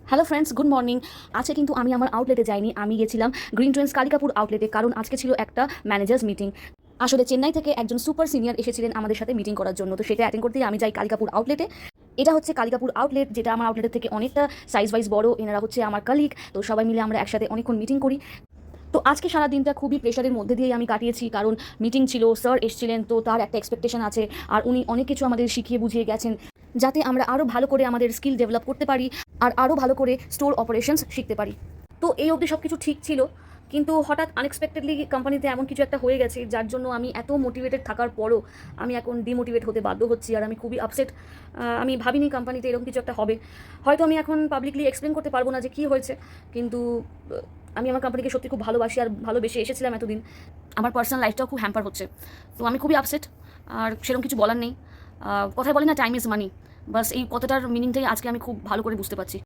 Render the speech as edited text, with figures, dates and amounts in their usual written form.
Hello friends, good morning. আজকে কিন্তু আমি আমার আউটলেটে যাইনি, আমি গেছিলাম গ্রিন ট্রেন্ডস কালিকাপুর আউটলেটে, কারণ আজকে ছিল একটা ম্যানেজার্স মিটিং। আসলে চেন্নাই থেকে একজন সুপার সিনিয়র এসেছিলেন আমাদের সাথে মিটিং করার জন্য, তো সেটা অ্যাটেন্ড করতেই আমি যাই কালিকাপুর আউটলেটে। এটা হচ্ছে কালিকাপুর আউটলেট, যেটা আমার আউটলেটের থেকে অনেকটা সাইজ ওয়াইজ বড়। এনারা হচ্ছে আমার কালিগ, তো সবাই মিলে আমরা একসাথে অনেকক্ষণ মিটিং করি। তো আজকে সারা দিনটা খুবই প্রেশারের মধ্যে দিয়েই আমি কাটিয়েছি, কারণ মিটিং ছিল, স্যার এসেছিলেন, তো তার একটা এক্সপেকটেশন আছে, আর উনি অনেক কিছু আমাদের শিখিয়ে বুঝিয়ে গেছেন যাতে আমরা আরও ভালো করে আমাদের স্কিল ডেভেলপ করতে পারি আর আরও ভালো করে স্টোর অপারেশনস শিখতে পারি। তো এই অবধি সব কিছু ঠিক ছিল, কিন্তু হঠাৎ আনএক্সপেক্টেডলি কোম্পানিতে এমন কিছু একটা হয়ে গেছে, যার জন্য আমি এত মোটিভেটেড থাকার পরও আমি এখন ডিমোটিভেট হতে বাধ্য হচ্ছি, আর আমি খুবই আপসেট। আমি ভাবিনি কোম্পানিতে এরকম কিছু একটা হবে। হয়তো আমি এখন পাবলিকলি এক্সপ্লেন করতে পারবো না যে কী হয়েছে, কিন্তু আমি আমার কোম্পানিকে সত্যি খুব ভালোবাসি আর ভালোবেসে এসেছিলাম এতদিন। আমার পার্সোনাল লাইফটাও খুব হ্যাম্পার হচ্ছে, তো আমি খুবই আপসেট। আর সেরকম কিছু বলার নেই। কথায় বলে না, টাইম ইজ মানি। বাস এই কথাটার মিনিংটাই আজকে আমি খুব ভালো করে বুঝতে পারছি।